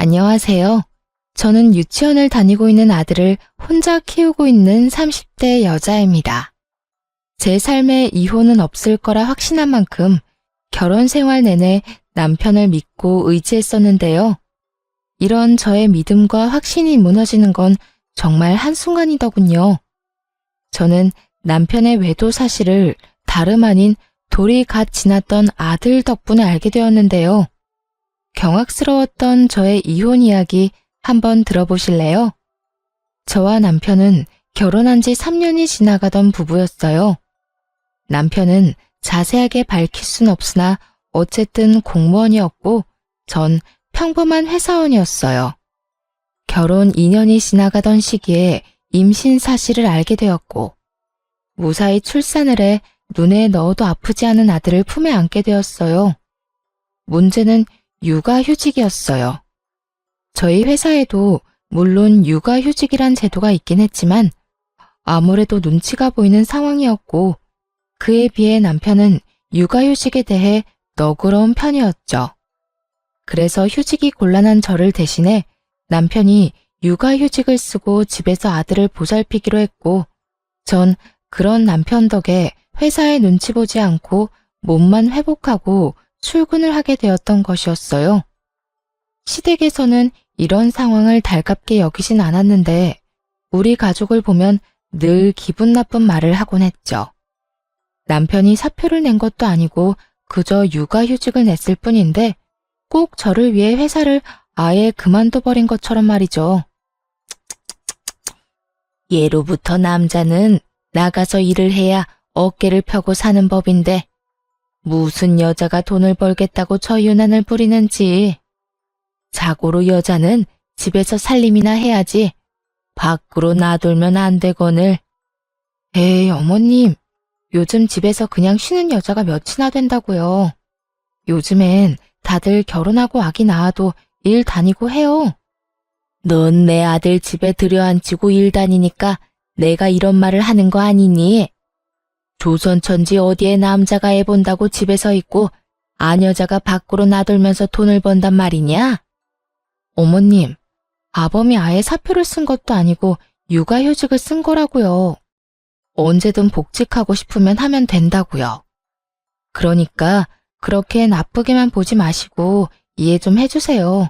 안녕하세요. 저는 유치원을 다니고 있는 아들을 혼자 키우고 있는 30대 여자입니다. 제 삶에 이혼은 없을 거라 확신한 만큼 결혼 생활 내내 남편을 믿고 의지했었는데요. 이런 저의 믿음과 확신이 무너지는 건 정말 한순간이더군요. 저는 남편의 외도 사실을 다름 아닌 돌이 갓 지났던 아들 덕분에 알게 되었는데요. 경악스러웠던 저의 이혼 이야기 한번 들어보실래요? 저와 남편은 결혼한 지 3년이 지나가던 부부였어요. 남편은 자세하게 밝힐 순 없으나 어쨌든 공무원이었고 전 평범한 회사원이었어요. 결혼 2년이 지나가던 시기에 임신 사실을 알게 되었고 무사히 출산을 해 눈에 넣어도 아프지 않은 아들을 품에 안게 되었어요. 문제는 육아휴직이었어요. 저희 회사에도 물론 육아휴직이란 제도가 있긴 했지만 아무래도 눈치가 보이는 상황이었고 그에 비해 남편은 육아휴직에 대해 너그러운 편이었죠. 그래서 휴직이 곤란한 저를 대신해 남편이 육아휴직을 쓰고 집에서 아들을 보살피기로 했고 전 그런 남편 덕에 회사에 눈치 보지 않고 몸만 회복하고 출근을 하게 되었던 것이었어요. 시댁에서는 이런 상황을 달갑게 여기진 않았는데 우리 가족을 보면 늘 기분 나쁜 말을 하곤 했죠. 남편이 사표를 낸 것도 아니고 그저 육아휴직을 냈을 뿐인데 꼭 저를 위해 회사를 아예 그만둬버린 것처럼 말이죠. 예로부터 남자는 나가서 일을 해야 어깨를 펴고 사는 법인데 무슨 여자가 돈을 벌겠다고 저 유난을 부리는지. 자고로 여자는 집에서 살림이나 해야지 밖으로 나돌면 안 되거늘. 에이 어머님, 요즘 집에서 그냥 쉬는 여자가 몇이나 된다고요. 요즘엔 다들 결혼하고 아기 낳아도 일 다니고 해요. 넌 내 아들 집에 들여앉히고 일 다니니까 내가 이런 말을 하는 거 아니니? 조선천지 어디에 남자가 애 본다고 집에서 있고 아녀자가 밖으로 나돌면서 돈을 번단 말이냐? 어머님, 아범이 아예 사표를 쓴 것도 아니고 육아휴직을 쓴 거라고요. 언제든 복직하고 싶으면 하면 된다고요. 그러니까 그렇게 나쁘게만 보지 마시고 이해 좀 해주세요.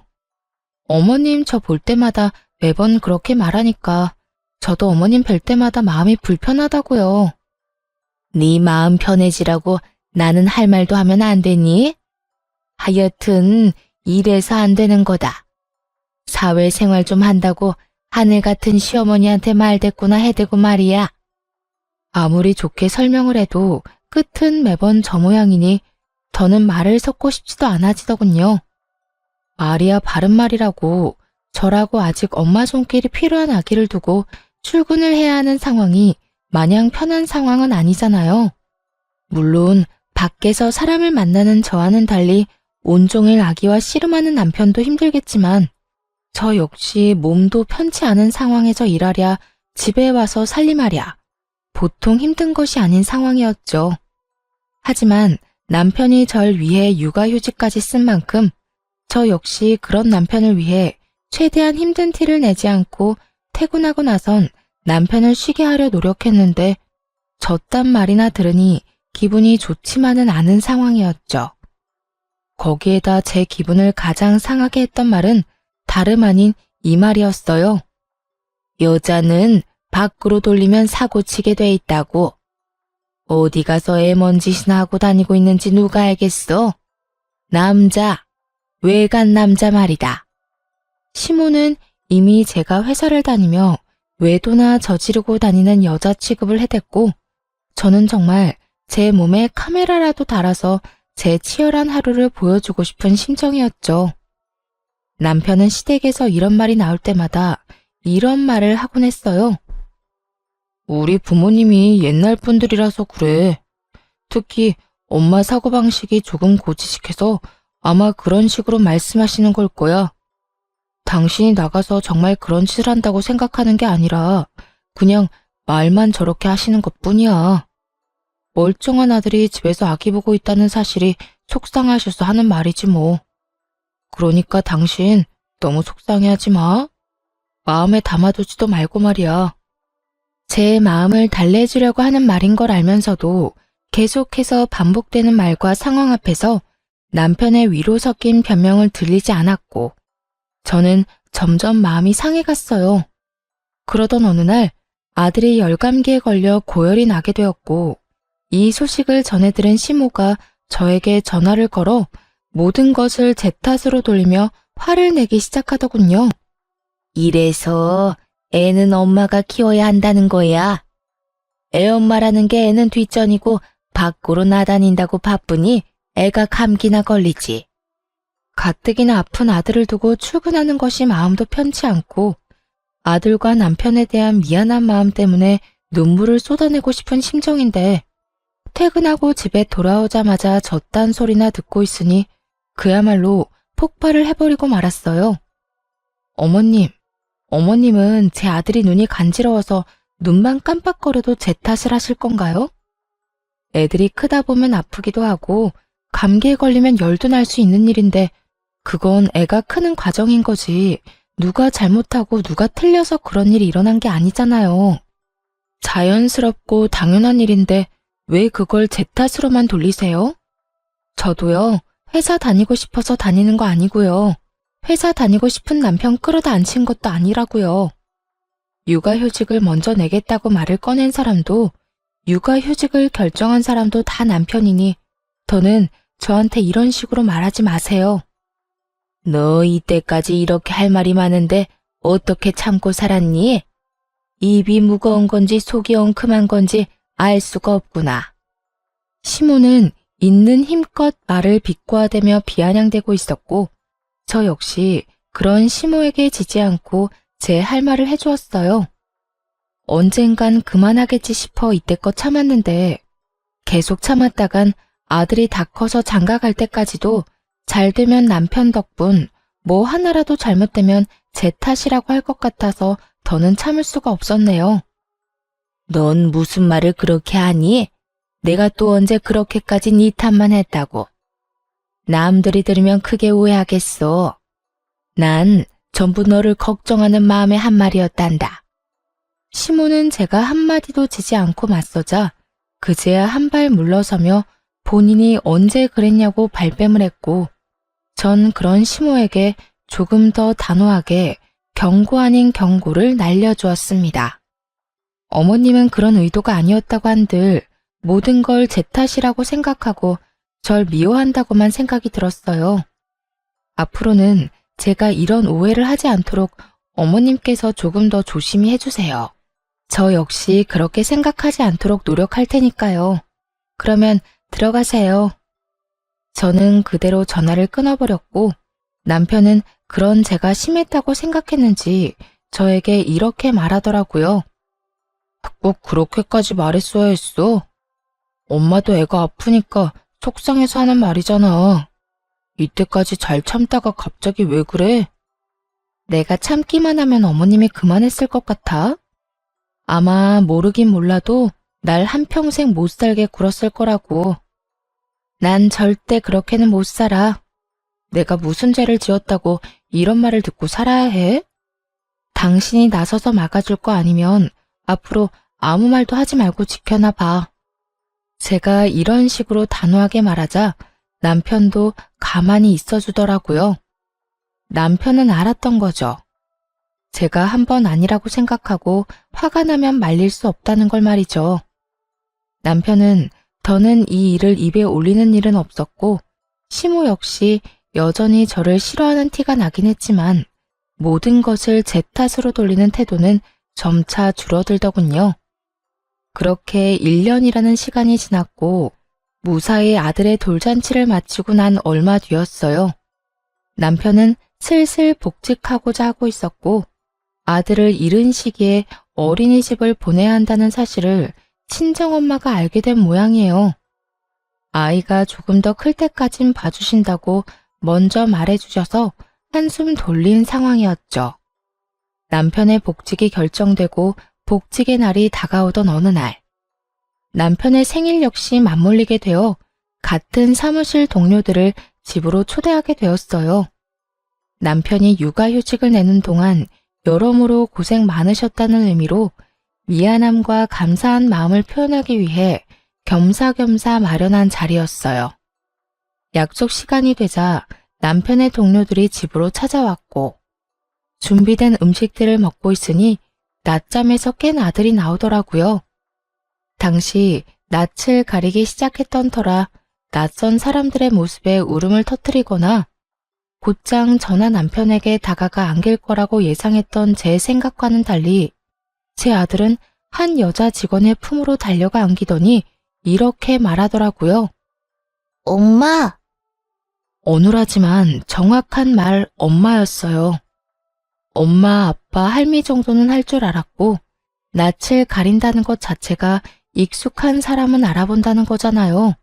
어머님 저 볼 때마다 매번 그렇게 말하니까 저도 어머님 뵐 때마다 마음이 불편하다고요. 네 마음 편해지라고 나는 할 말도 하면 안 되니? 하여튼 이래서 안 되는 거다. 사회생활 좀 한다고 하늘 같은 시어머니한테 말대꾸나 해대고 말이야. 아무리 좋게 설명을 해도 끝은 매번 저 모양이니 더는 말을 섞고 싶지도 않아지더군요. 말이야 바른 말이라고 저라고 아직 엄마 손길이 필요한 아기를 두고 출근을 해야 하는 상황이 마냥 편한 상황은 아니잖아요. 물론 밖에서 사람을 만나는 저와는 달리 온종일 아기와 씨름하는 남편도 힘들겠지만 저 역시 몸도 편치 않은 상황에서 일하랴 집에 와서 살림하랴 보통 힘든 것이 아닌 상황이었죠. 하지만 남편이 절 위해 육아휴직까지 쓴 만큼 저 역시 그런 남편을 위해 최대한 힘든 티를 내지 않고 퇴근하고 나선 남편을 쉬게 하려 노력했는데 저딴 말이나 들으니 기분이 좋지만은 않은 상황이었죠. 거기에다 제 기분을 가장 상하게 했던 말은 다름 아닌 이 말이었어요. 여자는 밖으로 돌리면 사고치게 돼 있다고. 어디 가서 애 뭔 짓이나 하고 다니고 있는지 누가 알겠어? 남자, 외간 남자 말이다. 시모는 이미 제가 회사를 다니며 외도나 저지르고 다니는 여자 취급을 해댔고 저는 정말 제 몸에 카메라라도 달아서 제 치열한 하루를 보여주고 싶은 심정이었죠. 남편은 시댁에서 이런 말이 나올 때마다 이런 말을 하곤 했어요. 우리 부모님이 옛날 분들이라서 그래. 특히 엄마 사고방식이 조금 고지식해서 아마 그런 식으로 말씀하시는 걸 거야. 당신이 나가서 정말 그런 짓을 한다고 생각하는 게 아니라 그냥 말만 저렇게 하시는 것뿐이야. 멀쩡한 아들이 집에서 아기 보고 있다는 사실이 속상하셔서 하는 말이지 뭐. 그러니까 당신 너무 속상해하지 마. 마음에 담아두지도 말고 말이야. 제 마음을 달래주려고 하는 말인 걸 알면서도 계속해서 반복되는 말과 상황 앞에서 남편의 위로 섞인 변명을 들리지 않았고 저는 점점 마음이 상해갔어요. 그러던 어느 날 아들이 열감기에 걸려 고열이 나게 되었고 이 소식을 전해 들은 시모가 저에게 전화를 걸어 모든 것을 제 탓으로 돌리며 화를 내기 시작하더군요. 이래서 애는 엄마가 키워야 한다는 거야. 애 엄마라는 게 애는 뒷전이고 밖으로 나다닌다고 바쁘니 애가 감기나 걸리지. 가뜩이나 아픈 아들을 두고 출근하는 것이 마음도 편치 않고 아들과 남편에 대한 미안한 마음 때문에 눈물을 쏟아내고 싶은 심정인데 퇴근하고 집에 돌아오자마자 저딴 소리나 듣고 있으니 그야말로 폭발을 해버리고 말았어요. 어머님은 제 아들이 눈이 간지러워서 눈만 깜빡거려도 제 탓을 하실 건가요? 애들이 크다 보면 아프기도 하고 감기에 걸리면 열도 날 수 있는 일인데 그건 애가 크는 과정인 거지 누가 잘못하고 누가 틀려서 그런 일이 일어난 게 아니잖아요. 자연스럽고 당연한 일인데 왜 그걸 제 탓으로만 돌리세요? 저도요, 회사 다니고 싶어서 다니는 거 아니고요. 회사 다니고 싶은 남편 끌어다 앉힌 것도 아니라고요. 육아휴직을 먼저 내겠다고 말을 꺼낸 사람도 육아휴직을 결정한 사람도 다 남편이니 더는 저한테 이런 식으로 말하지 마세요. 너 이때까지 이렇게 할 말이 많은데 어떻게 참고 살았니? 입이 무거운 건지 속이 엉큼한 건지 알 수가 없구나. 시모는 있는 힘껏 말을 비꼬아대며 비아냥대고 있었고 저 역시 그런 시모에게 지지 않고 제 할 말을 해주었어요. 언젠간 그만하겠지 싶어 이때껏 참았는데 계속 참았다간 아들이 다 커서 장가 갈 때까지도 잘 되면 남편 덕분 뭐 하나라도 잘못되면 제 탓이라고 할 것 같아서 더는 참을 수가 없었네요. 넌 무슨 말을 그렇게 하니? 내가 또 언제 그렇게까지 네 탓만 했다고. 남들이 들으면 크게 오해하겠어. 난 전부 너를 걱정하는 마음의 한 말이었단다. 시모는 제가 한마디도 지지 않고 맞서자 그제야 한 발 물러서며 본인이 언제 그랬냐고 발뺌을 했고 전 그런 시모에게 조금 더 단호하게 경고 아닌 경고를 날려주었습니다. 어머님은 그런 의도가 아니었다고 한들 모든 걸 제 탓이라고 생각하고 절 미워한다고만 생각이 들었어요. 앞으로는 제가 이런 오해를 하지 않도록 어머님께서 조금 더 조심히 해주세요. 저 역시 그렇게 생각하지 않도록 노력할 테니까요. 그러면 들어가세요. 저는 그대로 전화를 끊어버렸고 남편은 그런 제가 심했다고 생각했는지 저에게 이렇게 말하더라고요. 꼭 그렇게까지 말했어야 했어. 엄마도 애가 아프니까 속상해서 하는 말이잖아. 이때까지 잘 참다가 갑자기 왜 그래? 내가 참기만 하면 어머님이 그만했을 것 같아? 아마 모르긴 몰라도 날 한평생 못 살게 굴었을 거라고. 난 절대 그렇게는 못 살아. 내가 무슨 죄를 지었다고 이런 말을 듣고 살아야 해? 당신이 나서서 막아줄 거 아니면 앞으로 아무 말도 하지 말고 지켜나 봐. 제가 이런 식으로 단호하게 말하자 남편도 가만히 있어주더라고요. 남편은 알았던 거죠. 제가 한 번 아니라고 생각하고 화가 나면 말릴 수 없다는 걸 말이죠. 남편은 더는 이 일을 입에 올리는 일은 없었고 시모 역시 여전히 저를 싫어하는 티가 나긴 했지만 모든 것을 제 탓으로 돌리는 태도는 점차 줄어들더군요. 그렇게 1년이라는 시간이 지났고 무사히 아들의 돌잔치를 마치고 난 얼마 뒤였어요. 남편은 슬슬 복직하고자 하고 있었고 아들을 잃은 시기에 어린이집을 보내야 한다는 사실을 친정엄마가 알게 된 모양이에요. 아이가 조금 더 클 때까진 봐주신다고 먼저 말해주셔서 한숨 돌린 상황이었죠. 남편의 복직이 결정되고 복직의 날이 다가오던 어느 날, 남편의 생일 역시 맞물리게 되어 같은 사무실 동료들을 집으로 초대하게 되었어요. 남편이 육아휴직을 내는 동안 여러모로 고생 많으셨다는 의미로 미안함과 감사한 마음을 표현하기 위해 겸사겸사 마련한 자리였어요. 약속 시간이 되자 남편의 동료들이 집으로 찾아왔고 준비된 음식들을 먹고 있으니 낮잠에서 깬 아들이 나오더라고요. 당시 낯을 가리기 시작했던 터라 낯선 사람들의 모습에 울음을 터뜨리거나 곧장 전화 남편에게 다가가 안길 거라고 예상했던 제 생각과는 달리 제 아들은 한 여자 직원의 품으로 달려가 안기더니 이렇게 말하더라고요. 엄마! 어눌하지만 정확한 말 엄마였어요. 엄마, 아빠, 할미 정도는 할 줄 알았고 낯을 가린다는 것 자체가 익숙한 사람은 알아본다는 거잖아요.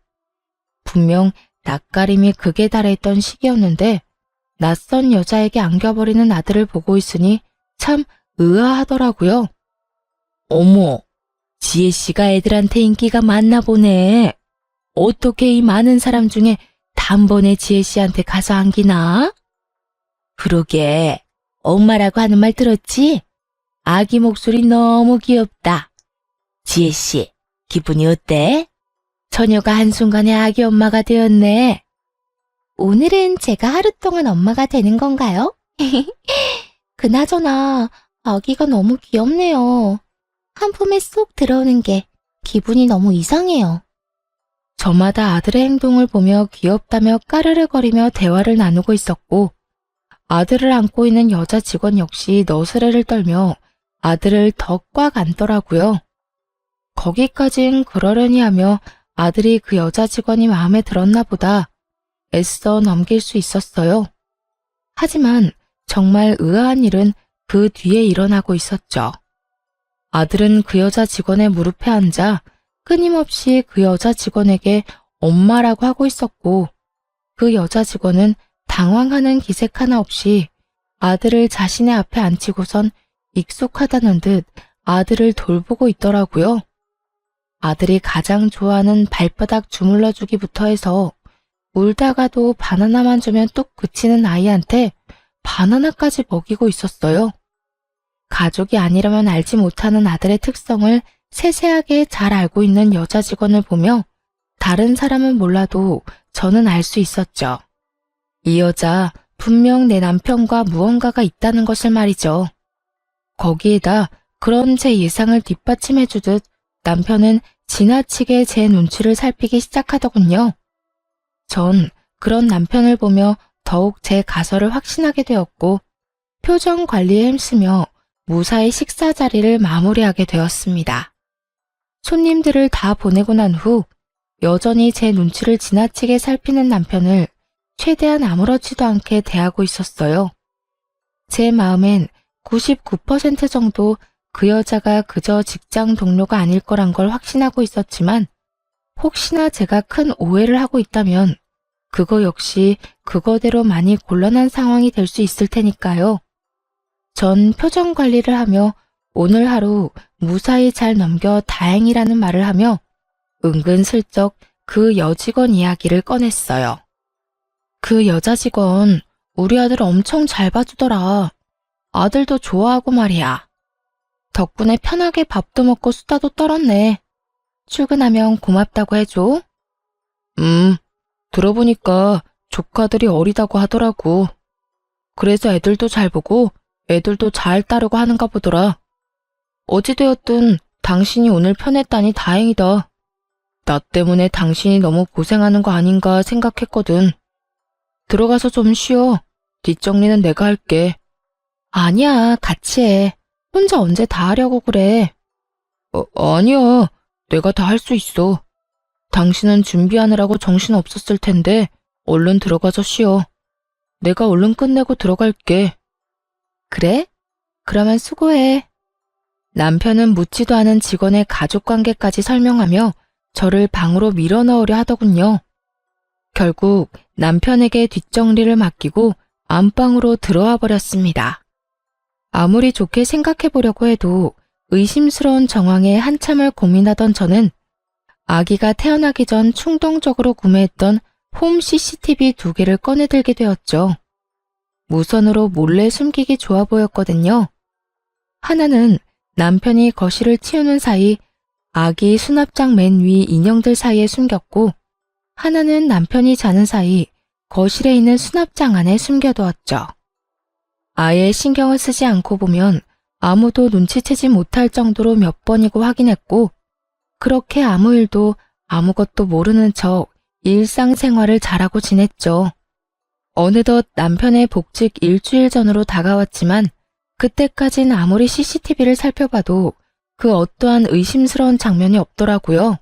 분명 낯가림이 극에 달했던 시기였는데 낯선 여자에게 안겨버리는 아들을 보고 있으니 참 의아하더라고요. 어머, 지혜씨가 애들한테 인기가 많나 보네. 어떻게 이 많은 사람 중에 단번에 지혜씨한테 가서 안기나? 그러게, 엄마라고 하는 말 들었지? 아기 목소리 너무 귀엽다. 지혜씨, 기분이 어때? 처녀가 한순간에 아기 엄마가 되었네. 오늘은 제가 하루 동안 엄마가 되는 건가요? 그나저나 아기가 너무 귀엽네요. 한 품에 쏙 들어오는 게 기분이 너무 이상해요. 저마다 아들의 행동을 보며 귀엽다며 까르르거리며 대화를 나누고 있었고 아들을 안고 있는 여자 직원 역시 너스레를 떨며 아들을 더 꽉 안더라고요. 거기까진 그러려니 하며 아들이 그 여자 직원이 마음에 들었나 보다 애써 넘길 수 있었어요. 하지만 정말 의아한 일은 그 뒤에 일어나고 있었죠. 아들은 그 여자 직원의 무릎에 앉아 끊임없이 그 여자 직원에게 엄마라고 하고 있었고 그 여자 직원은 당황하는 기색 하나 없이 아들을 자신의 앞에 앉히고선 익숙하다는 듯 아들을 돌보고 있더라고요. 아들이 가장 좋아하는 발바닥 주물러주기부터 해서 울다가도 바나나만 주면 뚝 그치는 아이한테 바나나까지 먹이고 있었어요. 가족이 아니라면 알지 못하는 아들의 특성을 세세하게 잘 알고 있는 여자 직원을 보며 다른 사람은 몰라도 저는 알 수 있었죠. 이 여자 분명 내 남편과 무언가가 있다는 것을 말이죠. 거기에다 그런 제 예상을 뒷받침해주듯 남편은 지나치게 제 눈치를 살피기 시작하더군요. 전 그런 남편을 보며 더욱 제 가설을 확신하게 되었고 표정 관리에 힘쓰며 무사히 식사 자리를 마무리하게 되었습니다. 손님들을 다 보내고 난 후 여전히 제 눈치를 지나치게 살피는 남편을 최대한 아무렇지도 않게 대하고 있었어요. 제 마음엔 99% 정도 그 여자가 그저 직장 동료가 아닐 거란 걸 확신하고 있었지만 혹시나 제가 큰 오해를 하고 있다면 그거 역시 그거대로 많이 곤란한 상황이 될 수 있을 테니까요. 전 표정 관리를 하며 오늘 하루 무사히 잘 넘겨 다행이라는 말을 하며 은근슬쩍 그 여직원 이야기를 꺼냈어요. 그 여자 직원 우리 아들 엄청 잘 봐주더라. 아들도 좋아하고 말이야. 덕분에 편하게 밥도 먹고 수다도 떨었네. 출근하면 고맙다고 해줘. 들어보니까 조카들이 어리다고 하더라고. 그래서 애들도 잘 보고 애들도 잘 따르고 하는가 보더라. 어찌되었든 당신이 오늘 편했다니 다행이다. 나 때문에 당신이 너무 고생하는 거 아닌가 생각했거든. 들어가서 좀 쉬어. 뒷정리는 내가 할게. 아니야, 같이 해. 혼자 언제 다 하려고 그래. 아니야. 내가 다 할 수 있어. 당신은 준비하느라고 정신 없었을 텐데 얼른 들어가서 쉬어. 내가 얼른 끝내고 들어갈게. 그래? 그러면 수고해. 남편은 묻지도 않은 직원의 가족관계까지 설명하며 저를 방으로 밀어넣으려 하더군요. 결국 남편에게 뒷정리를 맡기고 안방으로 들어와 버렸습니다. 아무리 좋게 생각해보려고 해도 의심스러운 정황에 한참을 고민하던 저는 아기가 태어나기 전 충동적으로 구매했던 홈 CCTV 2개를 꺼내들게 되었죠. 무선으로 몰래 숨기기 좋아 보였거든요. 하나는 남편이 거실을 치우는 사이 아기 수납장 맨 위 인형들 사이에 숨겼고, 하나는 남편이 자는 사이 거실에 있는 수납장 안에 숨겨두었죠. 아예 신경을 쓰지 않고 보면 아무도 눈치채지 못할 정도로 몇 번이고 확인했고, 그렇게 아무 일도 아무것도 모르는 척 일상생활을 잘하고 지냈죠. 어느덧 남편의 복직 일주일 전으로 다가왔지만 그때까진 아무리 CCTV를 살펴봐도 그 어떠한 의심스러운 장면이 없더라고요.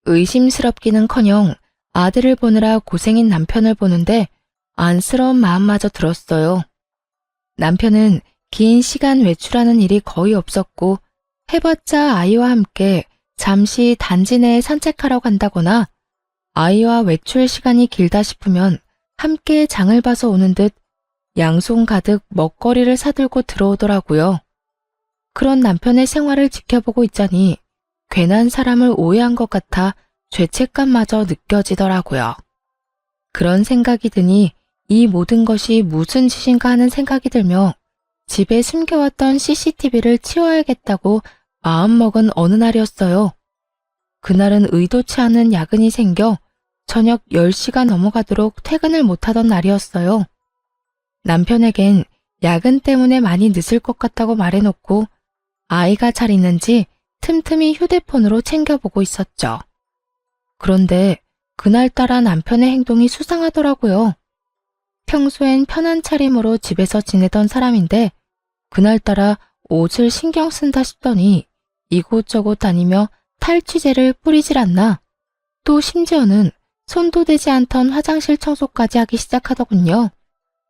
의심스럽기는커녕 아들을 보느라 고생인 남편을 보는데 안쓰러운 마음마저 들었어요. 남편은 긴 시간 외출하는 일이 거의 없었고, 해봤자 아이와 함께 잠시 단지 내에 산책하러 간다거나 아이와 외출 시간이 길다 싶으면 함께 장을 봐서 오는 듯 양손 가득 먹거리를 사들고 들어오더라고요. 그런 남편의 생활을 지켜보고 있자니 괜한 사람을 오해한 것 같아 죄책감마저 느껴지더라고요. 그런 생각이 드니 이 모든 것이 무슨 짓인가 하는 생각이 들며 집에 숨겨왔던 CCTV를 치워야겠다고 마음먹은 어느 날이었어요. 그날은 의도치 않은 야근이 생겨 저녁 10시가 넘어가도록 퇴근을 못하던 날이었어요. 남편에겐 야근 때문에 많이 늦을 것 같다고 말해놓고 아이가 잘 있는지 틈틈이 휴대폰으로 챙겨보고 있었죠. 그런데 그날따라 남편의 행동이 수상하더라고요. 평소엔 편한 차림으로 집에서 지내던 사람인데 그날따라 옷을 신경 쓴다 싶더니 이곳저곳 다니며 탈취제를 뿌리질 않나, 또 심지어는 손도 대지 않던 화장실 청소까지 하기 시작하더군요.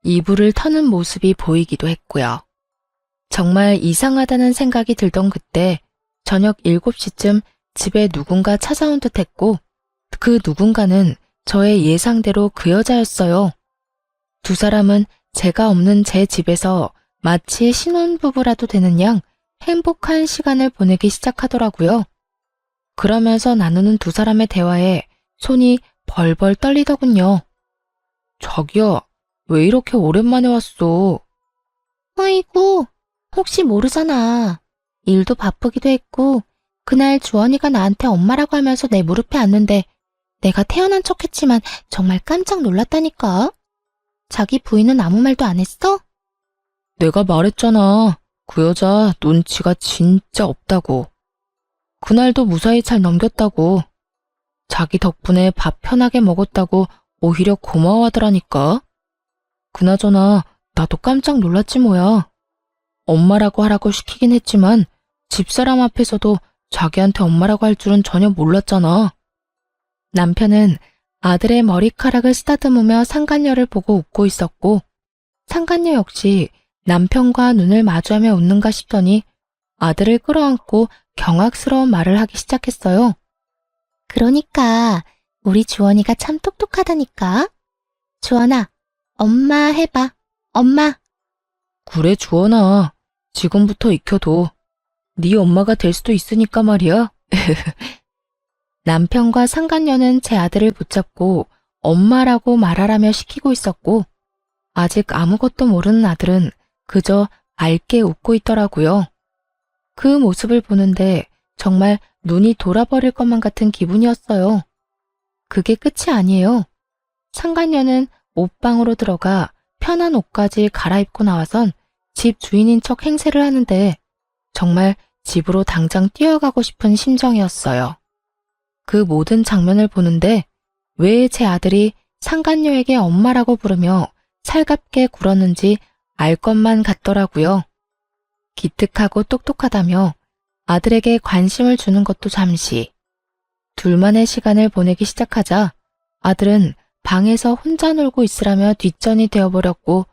이불을 터는 모습이 보이기도 했고요. 정말 이상하다는 생각이 들던 그때 저녁 7시쯤 집에 누군가 찾아온 듯 했고, 그 누군가는 저의 예상대로 그 여자였어요. 두 사람은 제가 없는 제 집에서 마치 신혼부부라도 되는 양 행복한 시간을 보내기 시작하더라고요. 그러면서 나누는 두 사람의 대화에 손이 벌벌 떨리더군요. 자기야, 왜 이렇게 오랜만에 왔어? 아이고, 혹시 모르잖아. 일도 바쁘기도 했고, 그날 주원이가 나한테 엄마라고 하면서 내 무릎에 앉는데 내가 태어난 척했지만 정말 깜짝 놀랐다니까. 자기 부인은 아무 말도 안 했어? 내가 말했잖아. 그 여자 눈치가 진짜 없다고. 그날도 무사히 잘 넘겼다고. 자기 덕분에 밥 편하게 먹었다고 오히려 고마워하더라니까. 그나저나 나도 깜짝 놀랐지 뭐야. 엄마라고 하라고 시키긴 했지만 집사람 앞에서도 자기한테 엄마라고 할 줄은 전혀 몰랐잖아. 남편은 아들의 머리카락을 쓰다듬으며 상간녀를 보고 웃고 있었고, 상간녀 역시 남편과 눈을 마주하며 웃는가 싶더니 아들을 끌어안고 경악스러운 말을 하기 시작했어요. 그러니까 우리 주원이가 참 똑똑하다니까. 주원아, 엄마 해봐. 엄마. 그래 주원아, 지금부터 익혀둬. 네 엄마가 될 수도 있으니까 말이야. 남편과 상간녀는 제 아들을 붙잡고 엄마라고 말하라며 시키고 있었고, 아직 아무것도 모르는 아들은 그저 맑게 웃고 있더라고요. 그 모습을 보는데 정말 눈이 돌아버릴 것만 같은 기분이었어요. 그게 끝이 아니에요. 상간녀는 옷방으로 들어가 편한 옷까지 갈아입고 나와선 집 주인인 척 행세를 하는데 정말 집으로 당장 뛰어가고 싶은 심정이었어요. 그 모든 장면을 보는데 왜 제 아들이 상간녀에게 엄마라고 부르며 살갑게 굴었는지 알 것만 같더라고요. 기특하고 똑똑하다며 아들에게 관심을 주는 것도 잠시. 둘만의 시간을 보내기 시작하자 아들은 방에서 혼자 놀고 있으라며 뒷전이 되어버렸고,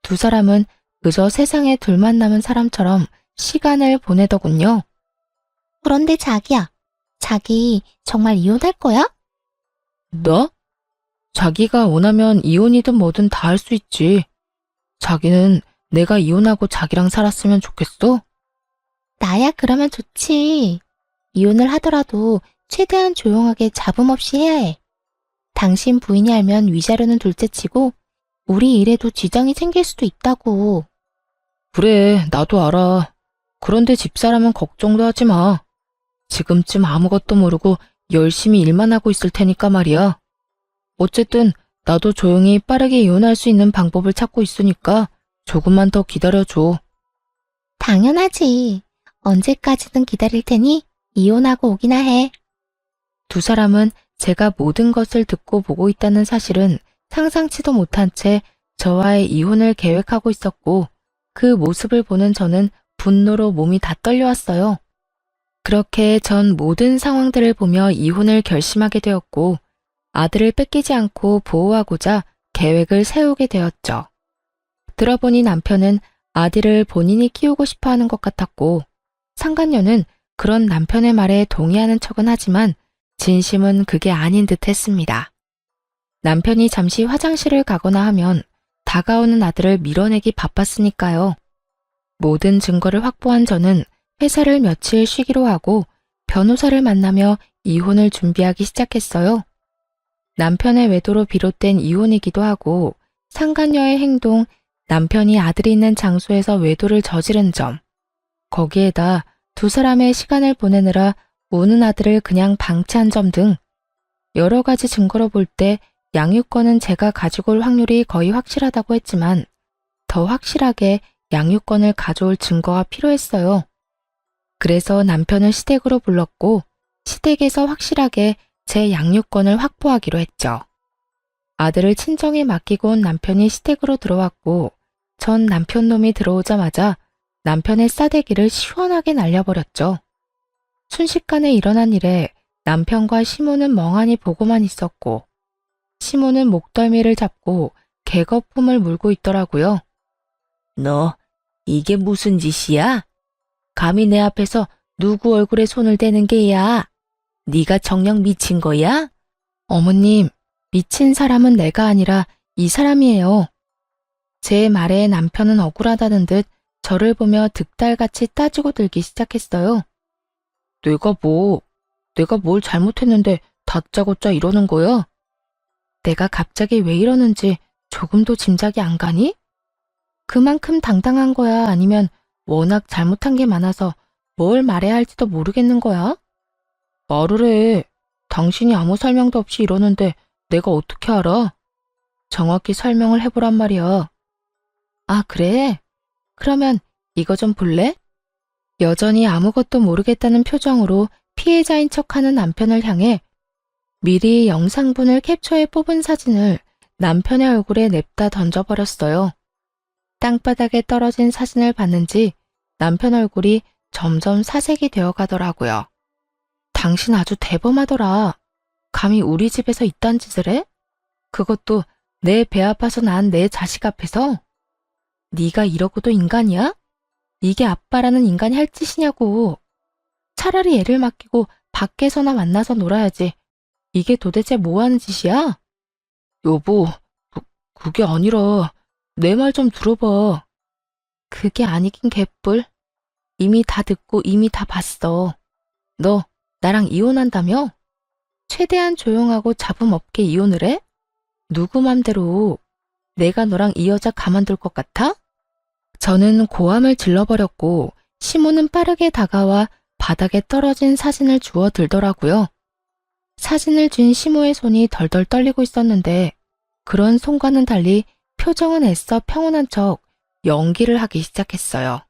두 사람은 그저 세상에 둘만 남은 사람처럼 시간을 보내더군요. 그런데 자기야, 자기 정말 이혼할 거야? 너? 자기가 원하면 이혼이든 뭐든 다 할 수 있지. 자기는 내가 이혼하고 자기랑 살았으면 좋겠어? 나야 그러면 좋지. 이혼을 하더라도 최대한 조용하게 잡음 없이 해야 해. 당신 부인이 알면 위자료는 둘째치고 우리 일에도 지장이 생길 수도 있다고. 그래, 나도 알아. 그런데 집사람은 걱정도 하지 마. 지금쯤 아무것도 모르고 열심히 일만 하고 있을 테니까 말이야. 어쨌든 나도 조용히 빠르게 이혼할 수 있는 방법을 찾고 있으니까 조금만 더 기다려줘. 당연하지. 언제까지든 기다릴 테니 이혼하고 오기나 해. 두 사람은 제가 모든 것을 듣고 보고 있다는 사실은 상상치도 못한 채 저와의 이혼을 계획하고 있었고 그 모습을 보는 저는 분노로 몸이 다 떨려왔어요. 그렇게 전 모든 상황들을 보며 이혼을 결심하게 되었고 아들을 뺏기지 않고 보호하고자 계획을 세우게 되었죠. 들어보니 남편은 아들을 본인이 키우고 싶어 하는 것 같았고 상간녀는 그런 남편의 말에 동의하는 척은 하지만 진심은 그게 아닌 듯 했습니다. 남편이 잠시 화장실을 가거나 하면 다가오는 아들을 밀어내기 바빴으니까요. 모든 증거를 확보한 저는 회사를 며칠 쉬기로 하고 변호사를 만나며 이혼을 준비하기 시작했어요. 남편의 외도로 비롯된 이혼이기도 하고 상간녀의 행동, 남편이 아들이 있는 장소에서 외도를 저지른 점, 거기에다 두 사람의 시간을 보내느라 우는 아들을 그냥 방치한 점 등 여러 가지 증거로 볼 때 양육권은 제가 가지고 올 확률이 거의 확실하다고 했지만 더 확실하게 양육권을 가져올 증거가 필요했어요. 그래서 남편을 시댁으로 불렀고 시댁에서 확실하게 제 양육권을 확보하기로 했죠. 아들을 친정에 맡기고 온 남편이 시댁으로 들어왔고 전 남편 놈이 들어오자마자 남편의 싸대기를 시원하게 날려버렸죠. 순식간에 일어난 일에 남편과 시모는 멍하니 보고만 있었고 시모는 목덜미를 잡고 개거품을 물고 있더라고요. 너 이게 무슨 짓이야? 감히 내 앞에서 누구 얼굴에 손을 대는 게야? 네가 정녕 미친 거야? 어머님, 미친 사람은 내가 아니라 이 사람이에요. 제 말에 남편은 억울하다는 듯 저를 보며 득달같이 따지고 들기 시작했어요. 내가 뭘 잘못했는데 다짜고짜 이러는 거야? 내가 갑자기 왜 이러는지 조금도 짐작이 안 가니? 그만큼 당당한 거야? 아니면 워낙 잘못한 게 많아서 뭘 말해야 할지도 모르겠는 거야? 말을 해. 당신이 아무 설명도 없이 이러는데 내가 어떻게 알아? 정확히 설명을 해보란 말이야. 아, 그래? 그러면 이거 좀 볼래? 여전히 아무것도 모르겠다는 표정으로 피해자인 척하는 남편을 향해 미리 영상분을 캡처해 뽑은 사진을 남편의 얼굴에 냅다 던져버렸어요. 땅바닥에 떨어진 사진을 봤는지 남편 얼굴이 점점 사색이 되어 가더라고요. 당신 아주 대범하더라. 감히 우리 집에서 이딴 짓을 해? 그것도 내 배 아파서 낳은 내 자식 앞에서? 네가 이러고도 인간이야? 이게 아빠라는 인간이 할 짓이냐고. 차라리 애를 맡기고 밖에서나 만나서 놀아야지. 이게 도대체 뭐 하는 짓이야? 여보, 그게 아니라 내 말 좀 들어봐. 그게 아니긴 개뿔. 이미 다 듣고 이미 다 봤어. 너 나랑 이혼한다며? 최대한 조용하고 잡음 없게 이혼을 해? 누구 맘대로. 내가 너랑 이 여자 가만둘 것 같아? 저는 고함을 질러버렸고 시모는 빠르게 다가와 바닥에 떨어진 사진을 주워 들더라고요. 사진을 쥔 시모의 손이 덜덜 떨리고 있었는데 그런 손과는 달리 표정은 애써 평온한 척 연기를 하기 시작했어요.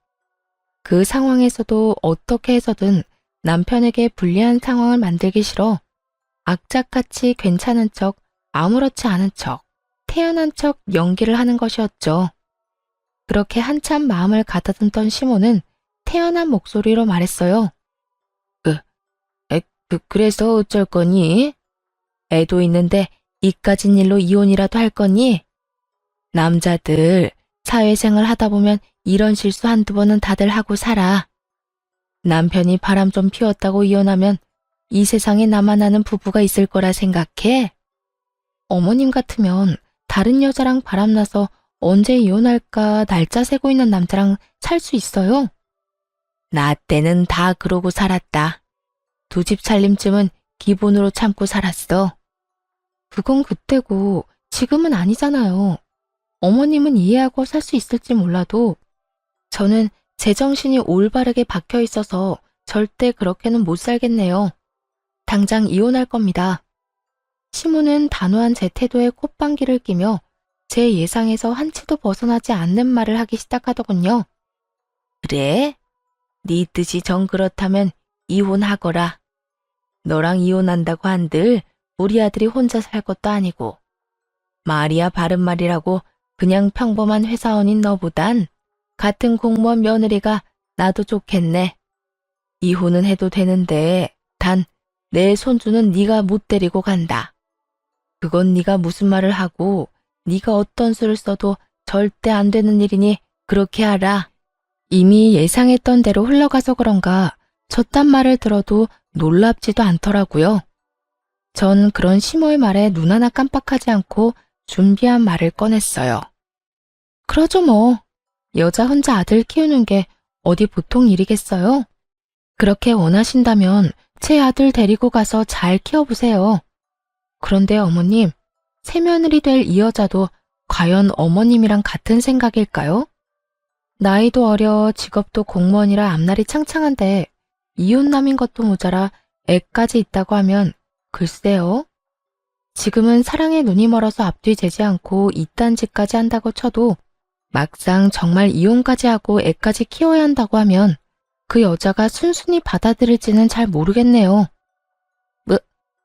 그 상황에서도 어떻게 해서든 남편에게 불리한 상황을 만들기 싫어 악착같이 괜찮은 척, 아무렇지 않은 척, 태연한 척 연기를 하는 것이었죠. 그렇게 한참 마음을 가다듬던 시모는 태연한 목소리로 말했어요. 그래서 어쩔 거니? 애도 있는데 이까진 일로 이혼이라도 할 거니? 남자들 사회생활 하다 보면 이런 실수 한두 번은 다들 하고 살아. 남편이 바람 좀 피웠다고 이혼하면 이 세상에 나만 아는 부부가 있을 거라 생각해? 어머님 같으면 다른 여자랑 바람나서 언제 이혼할까 날짜 세고 있는 남자랑 살 수 있어요? 나 때는 다 그러고 살았다. 두 집 살림쯤은 기본으로 참고 살았어. 그건 그때고 지금은 아니잖아요. 어머님은 이해하고 살 수 있을지 몰라도 저는 제정신이 올바르게 박혀 있어서 절대 그렇게는 못 살겠네요. 당장 이혼할 겁니다. 시모는 단호한 제 태도에 콧방귀를 끼며 제 예상에서 한치도 벗어나지 않는 말을 하기 시작하더군요. 그래? 네 뜻이 정 그렇다면 이혼하거라. 너랑 이혼한다고 한들 우리 아들이 혼자 살 것도 아니고. 말이야 바른 말이라고 그냥 평범한 회사원인 너보단 같은 공무원 며느리가 나도 좋겠네. 이혼은 해도 되는데 단 내 손주는 네가 못 데리고 간다. 그건 네가 무슨 말을 하고 네가 어떤 수를 써도 절대 안 되는 일이니 그렇게 하라. 이미 예상했던 대로 흘러가서 그런가 저딴 말을 들어도 놀랍지도 않더라고요. 전 그런 시모의 말에 눈 하나 깜빡하지 않고 준비한 말을 꺼냈어요. 그러죠 뭐. 여자 혼자 아들 키우는 게 어디 보통 일이겠어요? 그렇게 원하신다면 제 아들 데리고 가서 잘 키워보세요. 그런데 어머님, 새며느리 될 이 여자도 과연 어머님이랑 같은 생각일까요? 나이도 어려 직업도 공무원이라 앞날이 창창한데 이혼남인 것도 모자라 애까지 있다고 하면 글쎄요. 지금은 사랑에 눈이 멀어서 앞뒤 재지 않고 이딴 짓까지 한다고 쳐도 막상 정말 이혼까지 하고 애까지 키워야 한다고 하면 그 여자가 순순히 받아들일지는 잘 모르겠네요.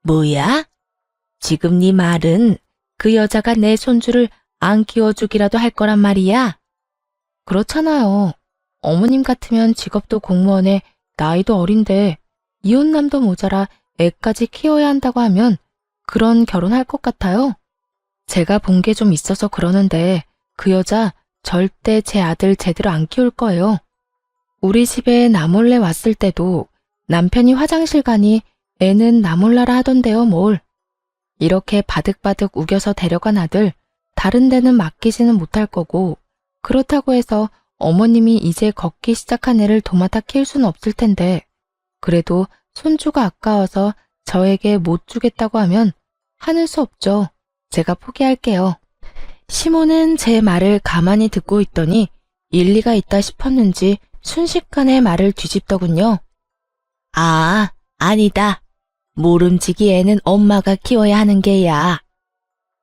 뭐야? 지금 네 말은 그 여자가 내 손주를 안 키워주기라도 할 거란 말이야? 그렇잖아요. 어머님 같으면 직업도 공무원에 나이도 어린데 이혼남도 모자라 애까지 키워야 한다고 하면 그런 결혼할 것 같아요. 제가 본 게 좀 있어서 그러는데 그 여자 절대 제 아들 제대로 안 키울 거예요. 우리 집에 나 몰래 왔을 때도 남편이 화장실 가니 애는 나 몰라라 하던데요, 뭘. 이렇게 바득바득 우겨서 데려간 아들 다른 데는 맡기지는 못할 거고 그렇다고 해서 어머님이 이제 걷기 시작한 애를 도맡아 키울 수는 없을 텐데 그래도 손주가 아까워서 저에게 못 주겠다고 하면 하는 수 없죠. 제가 포기할게요. 시모는 제 말을 가만히 듣고 있더니 일리가 있다 싶었는지 순식간에 말을 뒤집더군요. 아, 아니다. 모름지기 애는 엄마가 키워야 하는 게야.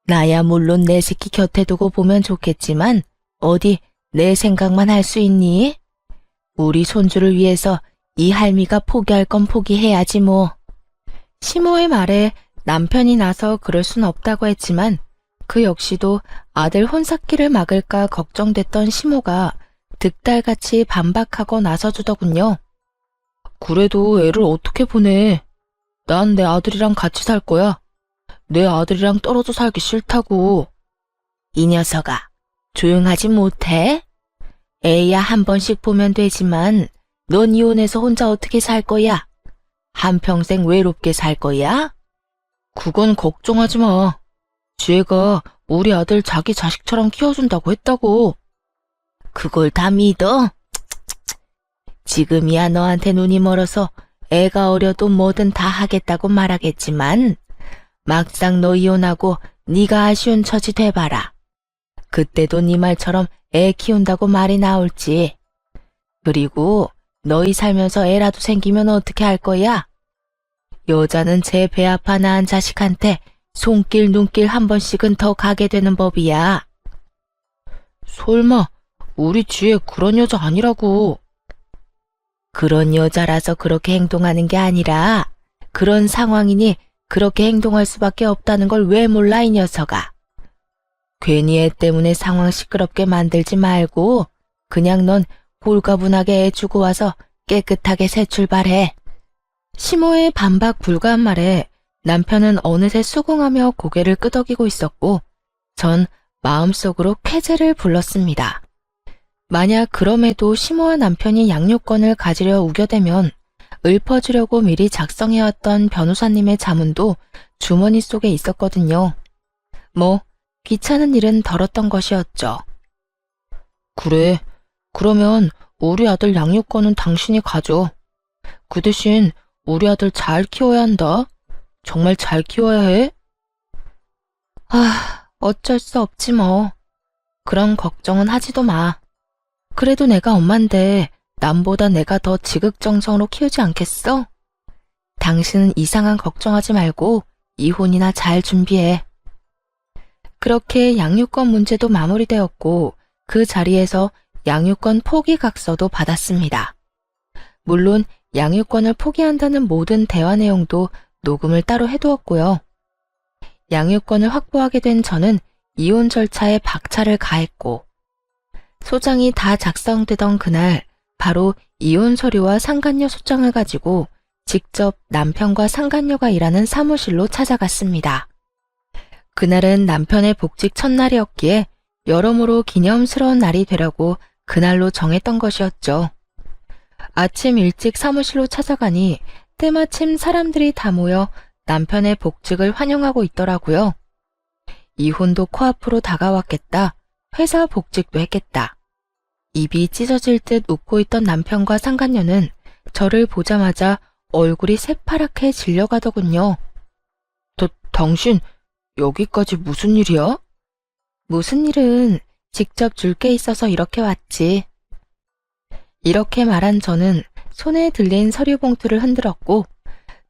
나야 물론 내 새끼 곁에 두고 보면 좋겠지만 어디 내 생각만 할 수 있니? 우리 손주를 위해서 이 할미가 포기할 건 포기해야지 뭐. 시모의 말에 남편이 나서 그럴 순 없다고 했지만 그 역시도 아들 혼삭기를 막을까 걱정됐던 시모가 득달같이 반박하고 나서주더군요. 그래도 애를 어떻게 보내? 난 내 아들이랑 같이 살 거야. 내 아들이랑 떨어져 살기 싫다고. 이 녀석아, 조용하지 못해? 애야 한 번씩 보면 되지만 넌 이혼해서 혼자 어떻게 살 거야? 한평생 외롭게 살 거야? 그건 걱정하지 마. 지혜가 우리 아들 자기 자식처럼 키워준다고 했다고. 그걸 다 믿어? 지금이야 너한테 눈이 멀어서 애가 어려도 뭐든 다 하겠다고 말하겠지만 막상 너 이혼하고 네가 아쉬운 처지 돼봐라. 그때도 네 말처럼 애 키운다고 말이 나올지. 그리고 너희 살면서 애라도 생기면 어떻게 할 거야? 여자는 제 배 아파 낳은 자식한테 손길 눈길 한 번씩은 더 가게 되는 법이야. 설마 우리 지혜 그런 여자 아니라고. 그런 여자라서 그렇게 행동하는 게 아니라 그런 상황이니 그렇게 행동할 수밖에 없다는 걸 왜 몰라 이 녀석아. 괜히 애 때문에 상황 시끄럽게 만들지 말고 그냥 넌 홀가분하게 애 주고 와서 깨끗하게 새 출발해. 시모의 반박 불가한 말에 남편은 어느새 수긍하며 고개를 끄덕이고 있었고 전 마음속으로 쾌재를 불렀습니다. 만약 그럼에도 시모와 남편이 양육권을 가지려 우겨대면 읊어주려고 미리 작성해왔던 변호사님의 자문도 주머니 속에 있었거든요. 뭐 귀찮은 일은 덜었던 것이었죠. 그래, 그러면 우리 아들 양육권은 당신이 가져. 그 대신 우리 아들 잘 키워야 한다. 정말 잘 키워야 해. 어쩔 수 없지 뭐. 그런 걱정은 하지도 마. 그래도 내가 엄만데 남보다 내가 더 지극정성으로 키우지 않겠어? 당신은 이상한 걱정하지 말고 이혼이나 잘 준비해. 그렇게 양육권 문제도 마무리되었고 그 자리에서 양육권 포기 각서도 받았습니다. 물론 양육권을 포기한다는 모든 대화 내용도 녹음을 따로 해두었고요. 양육권을 확보하게 된 저는 이혼 절차에 박차를 가했고 소장이 다 작성되던 그날 바로 이혼 서류와 상간녀 소장을 가지고 직접 남편과 상간녀가 일하는 사무실로 찾아갔습니다. 그날은 남편의 복직 첫날이었기에 여러모로 기념스러운 날이 되려고 그날로 정했던 것이었죠. 아침 일찍 사무실로 찾아가니 때마침 사람들이 다 모여 남편의 복직을 환영하고 있더라고요. 이혼도 코앞으로 다가왔겠다. 회사 복직도 했겠다. 입이 찢어질 듯 웃고 있던 남편과 상간녀는 저를 보자마자 얼굴이 새파랗게 질려가더군요. 당신 여기까지 무슨 일이야? 무슨 일은 직접 줄 게 있어서 이렇게 왔지. 이렇게 말한 저는 손에 들린 서류 봉투를 흔들었고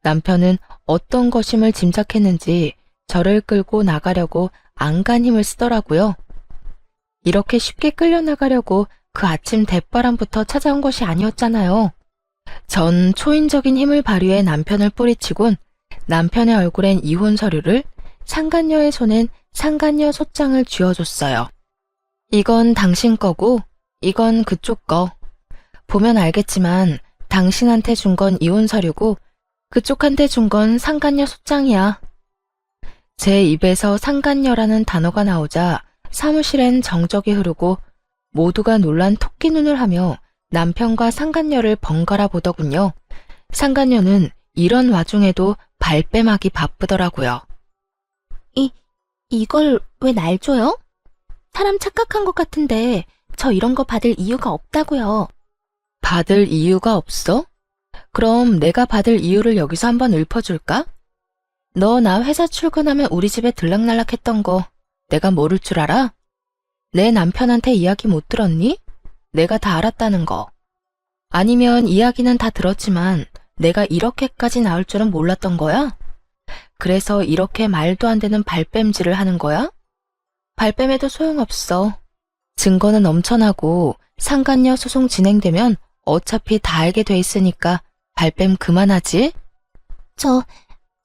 남편은 어떤 것임을 짐작했는지 저를 끌고 나가려고 안간 힘을 쓰더라고요. 이렇게 쉽게 끌려나가려고 그 아침 대바람부터 찾아온 것이 아니었잖아요. 전 초인적인 힘을 발휘해 남편을 뿌리치곤 남편의 얼굴엔 이혼 서류를, 상간녀의 손엔 상간녀 소장을 쥐어줬어요. 이건 당신 거고 이건 그쪽 거. 보면 알겠지만 당신한테 준 건 이혼 서류고 그쪽한테 준 건 상간녀 소장이야. 제 입에서 상간녀라는 단어가 나오자 사무실엔 정적이 흐르고 모두가 놀란 토끼 눈을 하며 남편과 상간녀를 번갈아 보더군요. 상간녀는 이런 와중에도 발뺌하기 바쁘더라고요. 이걸 왜 날 줘요? 사람 착각한 것 같은데 저 이런 거 받을 이유가 없다고요. 받을 이유가 없어? 그럼 내가 받을 이유를 여기서 한번 읊어줄까? 너 나 회사 출근하면 우리 집에 들락날락했던 거 내가 모를 줄 알아? 내 남편한테 이야기 못 들었니? 내가 다 알았다는 거. 아니면 이야기는 다 들었지만 내가 이렇게까지 나올 줄은 몰랐던 거야? 그래서 이렇게 말도 안 되는 발뺌질을 하는 거야? 발뺌해도 소용없어. 증거는 넘쳐나고 상간녀 소송 진행되면 어차피 다 알게 돼 있으니까 발뺌 그만하지?